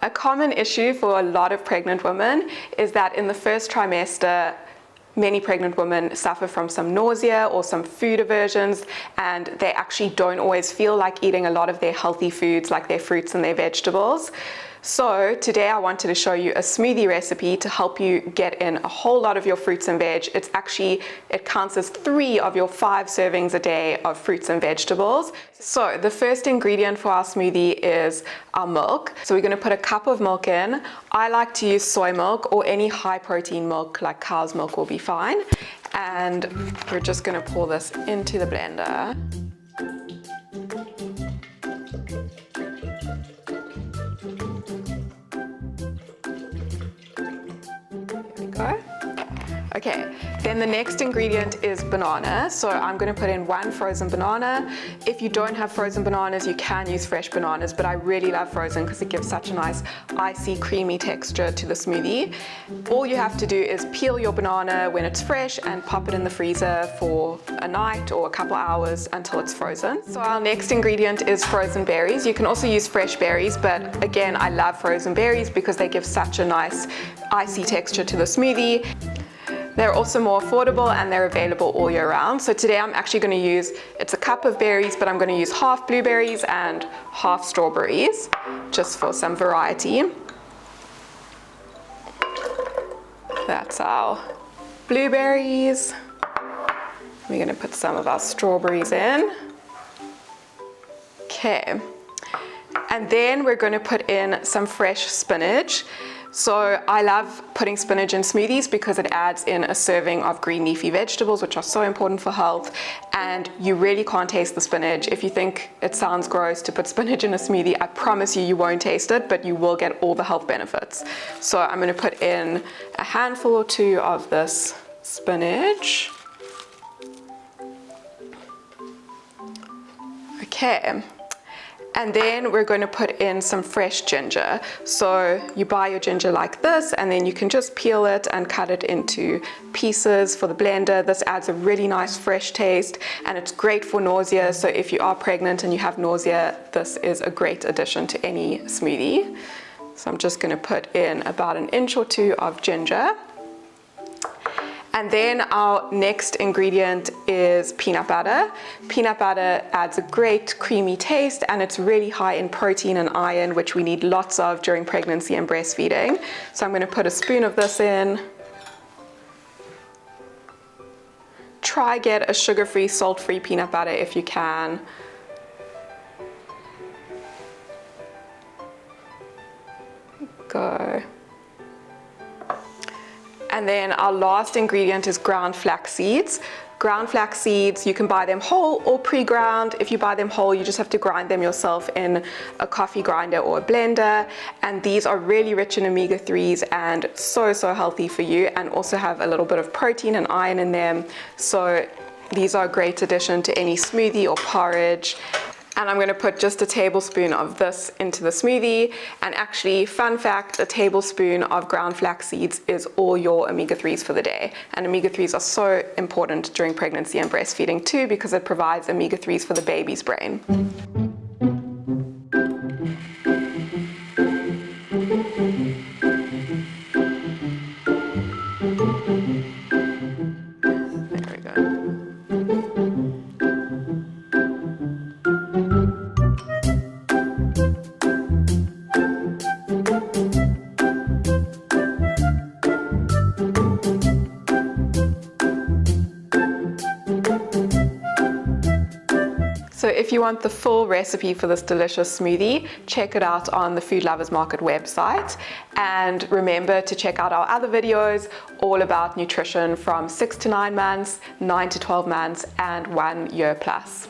A common issue for a lot of pregnant women is that in the first trimester, many pregnant women suffer from some nausea or some food aversions, and they actually don't always feel like eating a lot of their healthy foods like their fruits and their vegetables. So today I wanted to show you a smoothie recipe to help you get in a whole lot of your fruits and veg. It counts as 3 of your 5 servings a day of fruits and vegetables. So the first ingredient for our smoothie is our milk. So we're going to put a cup of milk in. I like to use soy milk, or any high protein milk like cow's milk will be fine. And we're just going to pour this into the blender. Okay, then the next ingredient is banana. So I'm going to put in 1 frozen banana. If you don't have frozen bananas, you can use fresh bananas, but I really love frozen because it gives such a nice icy, creamy texture to the smoothie. All you have to do is peel your banana when it's fresh and pop it in the freezer for a night or a couple hours until it's frozen. So our next ingredient is frozen berries. You can also use fresh berries, but again, I love frozen berries because they give such a nice icy texture to the smoothie. They're also more affordable and they're available all year round. So today I'm actually going to use, it's a cup of berries, but I'm going to use half blueberries and half strawberries, just for some variety. That's our blueberries. We're going to put some of our strawberries in. Okay. And then we're going to put in some fresh spinach. So I love putting spinach in smoothies because it adds in a serving of green leafy vegetables, which are so important for health, and you really can't taste the spinach. If you think it sounds gross to put spinach in a smoothie, I promise you, you won't taste it, but you will get all the health benefits. So I'm going to put in a handful or 2 of this spinach. Okay. And then we're going to put in some fresh ginger. So you buy your ginger like this, and then you can just peel it and cut it into pieces for the blender. This adds a really nice fresh taste, and it's great for nausea. So if you are pregnant and you have nausea, this is a great addition to any smoothie. So I'm just going to put in about 1 inch or 2 of ginger. And then our next ingredient is peanut butter. Peanut butter adds a great creamy taste, and it's really high in protein and iron, which we need lots of during pregnancy and breastfeeding. So I'm going to put a spoon of this in. Try get a sugar-free, salt-free peanut butter if you can. Go. And then our last ingredient is ground flax seeds. Ground flax seeds, you can buy them whole or pre-ground. If you buy them whole, you just have to grind them yourself in a coffee grinder or a blender. And these are really rich in omega-3s and so healthy for you, and also have a little bit of protein and iron in them. So these are a great addition to any smoothie or porridge. And I'm going to put just a tablespoon of this into the smoothie. And actually, fun fact, a tablespoon of ground flax seeds is all your omega-3s for the day. And omega-3s are so important during pregnancy and breastfeeding too, because it provides omega-3s for the baby's brain. There we go. So if you want the full recipe for this delicious smoothie, check it out on the Food Lovers Market website. And remember to check out our other videos all about nutrition from 6 to 9 months, 9 to 12 months, and 1 year plus.